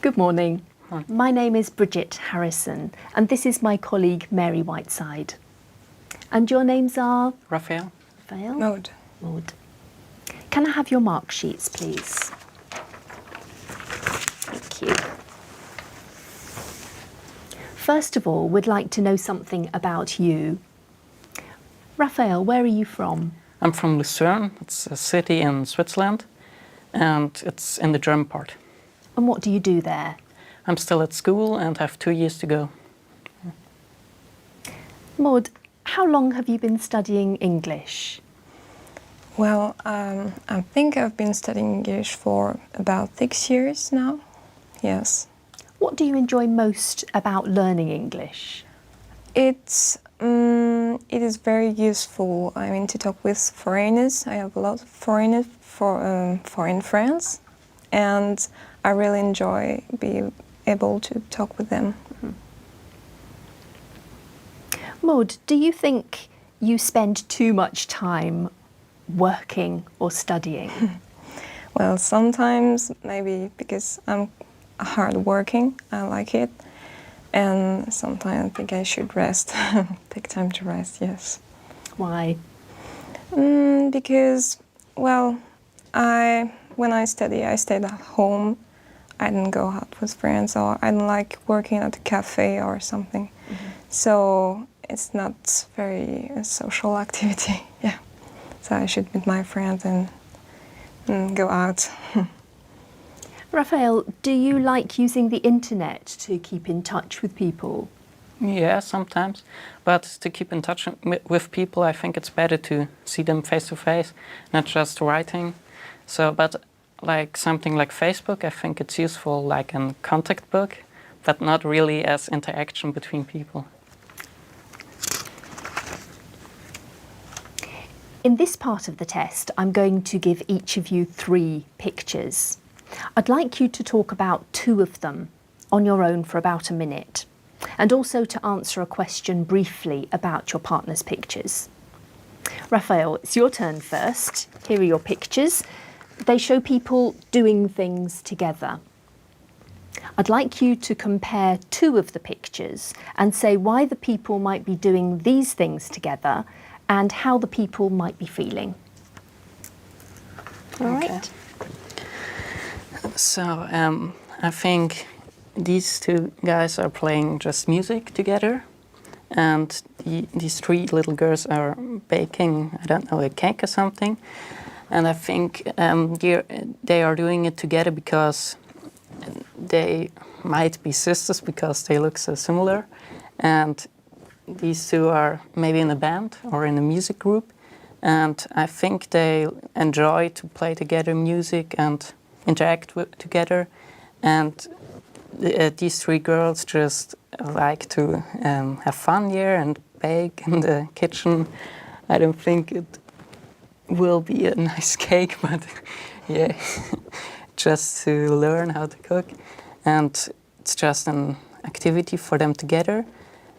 Good morning. Hi. My name is Bridget Harrison, and this is my colleague Mary Whiteside. And your names are? Raphael. Raphael? Maude. Maude. Can I have your mark sheets, please? Thank you. First of all, we'd like to know something about you. Raphael, where are you from? I'm from Lucerne. It's a city in Switzerland, and it's in the German part. And what do you do there? I'm still at school and have 2 years to go. Maude, how long have you been studying English? Well, I think I've been studying English for about 6 years now. Yes. What do you enjoy most about learning English? It is very useful. I mean, to talk with foreigners. I have a lot of foreign friends, and I really enjoy being able to talk with them. Maude, do you think you spend too much time working or studying? Well, sometimes maybe because I'm hardworking, I like it. And sometimes I think I should rest, take time to rest, yes. Why? Because, well, when I study, I stayed at home. I didn't go out with friends, or I don't like working at a cafe or something. So it's not very a social activity, yeah. So I should meet my friends and go out. Raphael, do you like using the internet to keep in touch with people? Yeah, sometimes. But to keep in touch with people, I think it's better to see them face to face, not just writing. So, but like something like Facebook, I think it's useful like a contact book, but not really as interaction between people. In this part of the test, I'm going to give each of you 3 pictures. I'd like you to talk about 2 of them on your own for about a minute, and also to answer a question briefly about your partner's pictures. Raphael, it's your turn first. Here are your pictures. They show people doing things together. I'd like you to compare 2 of the pictures and say why the people might be doing these things together and how the people might be feeling. All Okay. right. So I think these 2 guys are playing just music together, and these 3 little girls are baking, I don't know, a cake or something. And I think they are doing it together because they might be sisters because they look so similar. And these 2 are maybe in a band or in a music group. And I think they enjoy to play together music and interact together. And these 3 girls just like to have fun here and bake in the kitchen. I don't think it will be a nice cake, but yeah, just to learn how to cook. And it's just an activity for them together.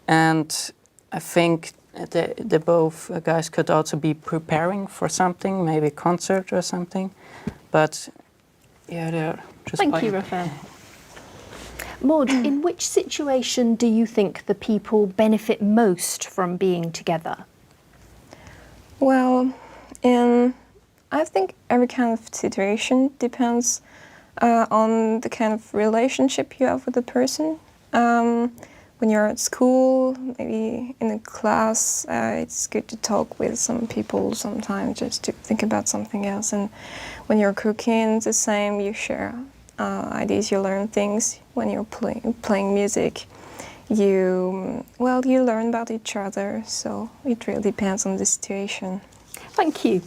And I think the both guys could also be preparing for something, maybe a concert or something. But yeah, they're just Thank playing. you, Raphael. Maude, in which situation do you think the people benefit most from being together? Well, I think every kind of situation depends on the kind of relationship you have with the person. When you're at school, maybe in a class, it's good to talk with some people sometimes just to think about something else. And when you're cooking, it's the same. You share ideas, you learn things. When you're playing music, you learn about each other. So it really depends on the situation. Thank you.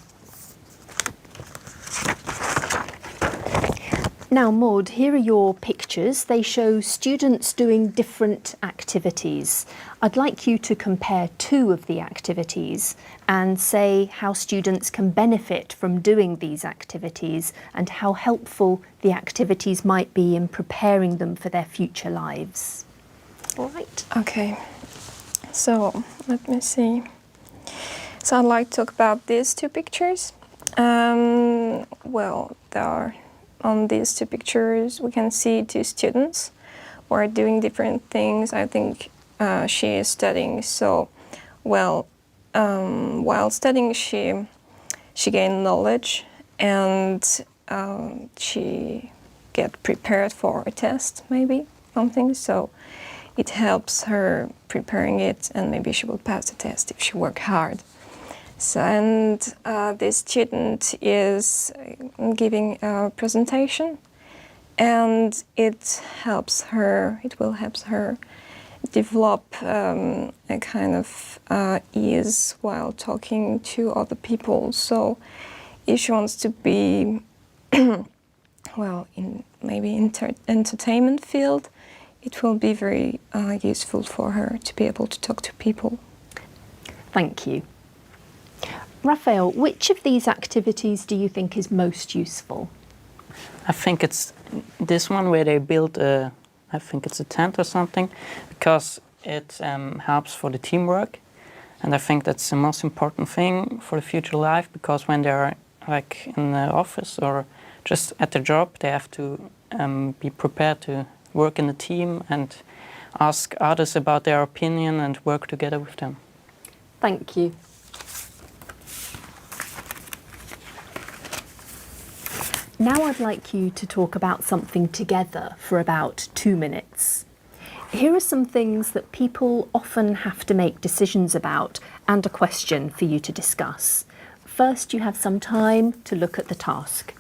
Now, Maude, here are your pictures. They show students doing different activities. I'd like you to compare 2 of the activities and say how students can benefit from doing these activities and how helpful the activities might be in preparing them for their future lives. All right. Okay, so let me see. So I'd like to talk about these 2 pictures. Well, they are on these two pictures, we can see two students who are doing different things. I think she is studying, so well, while studying, she gained knowledge, and she get prepared for a test, maybe something. So it helps her preparing it, and maybe she will pass the test if she work hard. So, and this student is giving a presentation, and it will help her develop a kind of ease while talking to other people. So if she wants to be, well, in maybe entertainment field, it will be very useful for her to be able to talk to people. Thank you. Raphael, which of these activities do you think is most useful? I think it's this one where they build I think it's a tent or something, because it helps for the teamwork, and I think that's the most important thing for the future life, because when they're like in the office or just at their job, they have to be prepared to work in a team and ask others about their opinion and work together with them. Thank you. Now I'd like you to talk about something together for about 2 minutes. Here are some things that people often have to make decisions about and a question for you to discuss. First, you have some time to look at the task.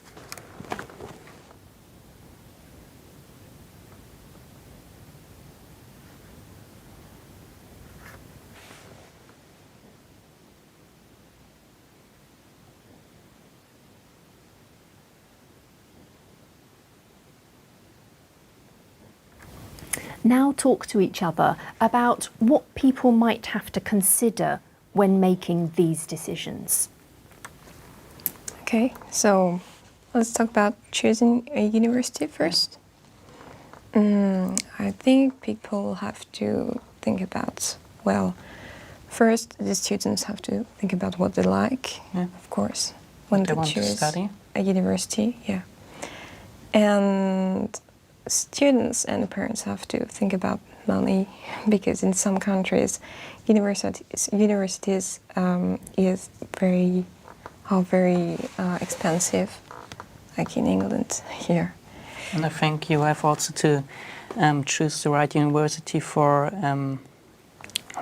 Now talk to each other about what people might have to consider when making these decisions. Okay, so let's talk about choosing a university first. I think people have to think about, well, first the students have to think about what they like, of course, when They want to choose study. a university, yeah. And students and parents have to think about money, because in some countries, universities are very expensive, like in England here. And I think you have also to choose the right university for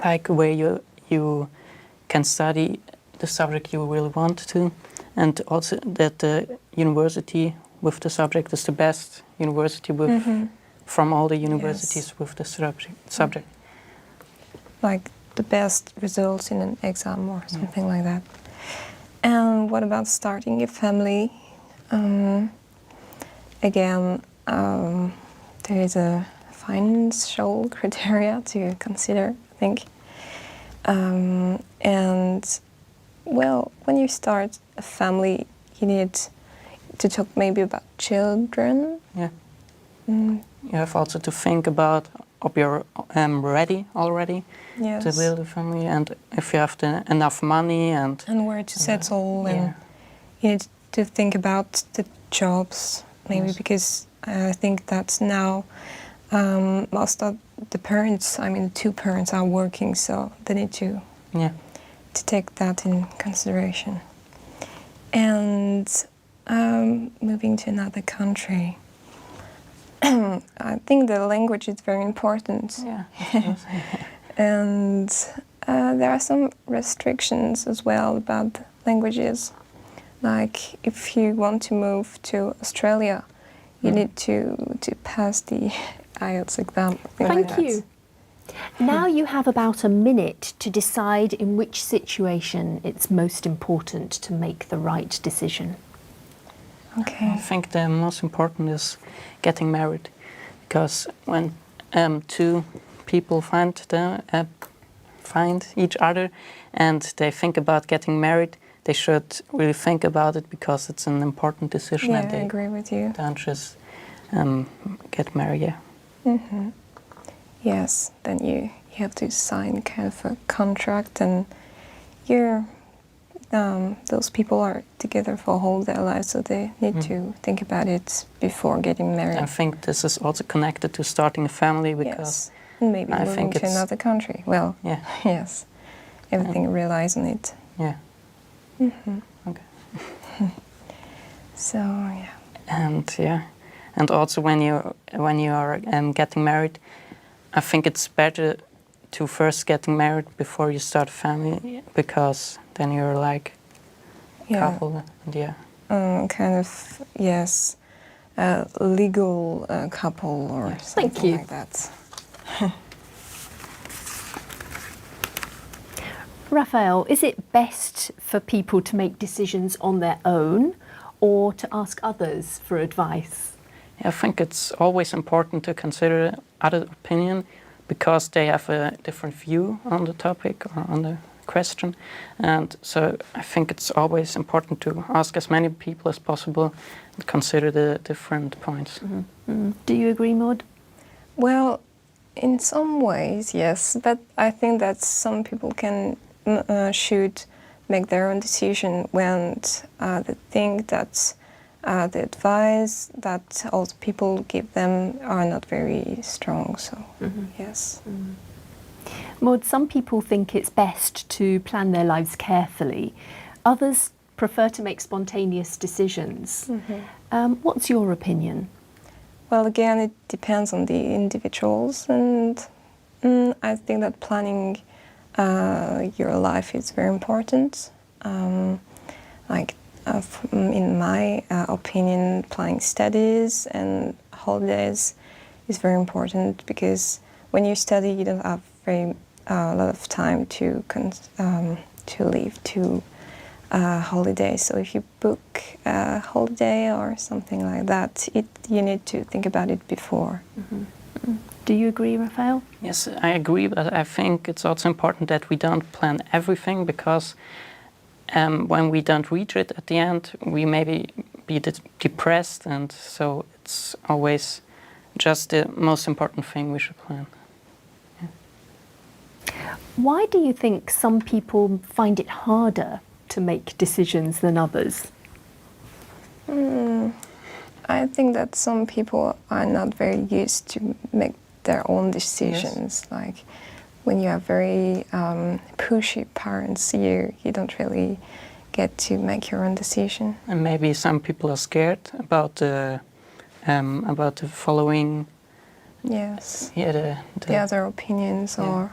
like where you can study the subject you really want to, and also that the university with the subject is the best university with from all the universities with the subject. Like the best results in an exam or something like that. And what about starting a family? Again, there is a financial criteria to consider, I think. And well, when you start a family, you need to talk maybe about children. Yeah. You have also to think about if you're ready already to build a family, and if you have enough money and where to settle, and you need to think about the jobs maybe, because I think that now most of the parents, I mean 2 parents are working, so they need to take that in consideration. And moving to another country, I think the language is very important. Yeah. And there are some restrictions as well about languages. Like if you want to move to Australia, you need to pass the IELTS exam. Thank you. Now you have about a minute to decide in which situation it's most important to make the right decision. Okay. I think the most important is getting married, because when 2 people find each other and they think about getting married, they should really think about it, because it's an important decision. Yeah, and they I agree with you. don't just get married. Yeah. Mm-hmm. Yes, then you have to sign kind of a contract, and you're those people are together for whole their lives, so they need to think about it before getting married. I think this is also connected to starting a family because Yes, and maybe I moving think to it's- another country. Well, yeah, yes, everything relies on it. yeah. Mm-hmm. Okay. So yeah. And also when you are getting married, I think it's better to first getting married before you start a family, because then you're like couple. And Kind of, yes, a legal couple or Thank something you. like that. Raphael, is it best for people to make decisions on their own or to ask others for advice? I think it's always important to consider other opinion, because they have a different view on the topic or on the question. And so I think it's always important to ask as many people as possible and consider the different points. Do you agree, Maude? Well, in some ways, yes, but I think that some people should make their own decision when they think that the advice that all people give them are not very strong. So, yes. Maude, some people think it's best to plan their lives carefully. Others prefer to make spontaneous decisions. What's your opinion? Well, again, it depends on the individuals, and I think that planning your life is very important. In my opinion, planning studies and holidays is very important, because when you study, you don't have a lot of time to leave to holiday. So if you book a holiday or something like that, you need to think about it before. Do you agree, Raphael? Yes, I agree, but I think it's also important that we don't plan everything, because when we don't reach it at the end, we maybe be depressed, and so it's always just the most important thing we should plan. Why do you think some people find it harder to make decisions than others? I think that some people are not very used to make their own decisions. Yes. Like when you have very pushy parents, you don't really get to make your own decision. And maybe some people are scared about the following. Yes. Yeah, The other opinions or.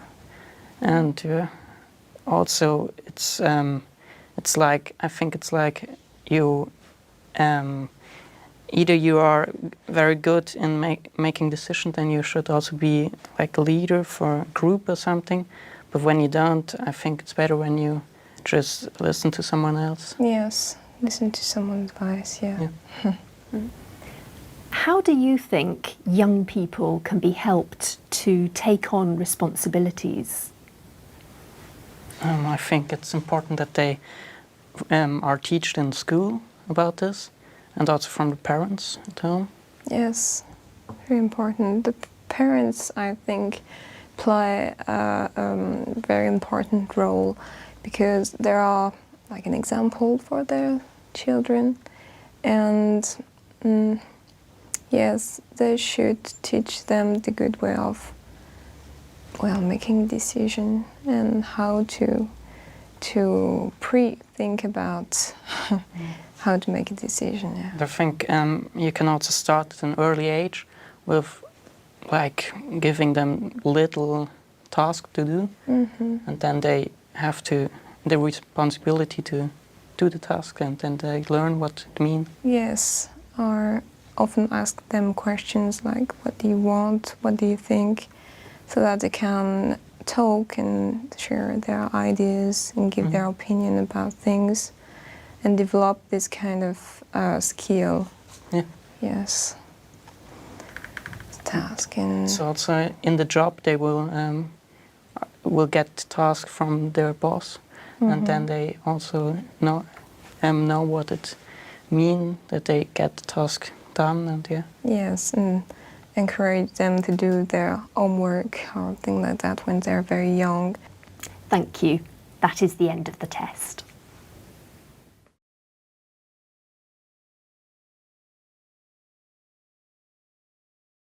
And also it's like, I think it's like you either you are very good in making decisions, then you should also be like a leader for a group or something. But when you don't, I think it's better when you just listen to someone else. Yes, listen to someone's advice, yeah. How do you think young people can be helped to take on responsibilities? I think it's important that they are taught in school about this, and also from the parents at home. Yes, very important. The parents, I think, play a very important role, because they are like an example for their children, and yes, they should teach them the good way of making a decision and how to pre-think about how to make a decision. Yeah. I think you can also start at an early age with like giving them little tasks to do, and then they have the responsibility to do the task, and then they learn what it means. Yes, or often ask them questions like, what do you want, what do you think, so that they can talk and share their ideas and give their opinion about things and develop this kind of skill. Yeah. Yes. Task. And So also in the job they will get tasks from their boss, and then they also know what it means that they get the task done, and yes, and encourage them to do their homework or things like that when they're very young. Thank you. That is the end of the test.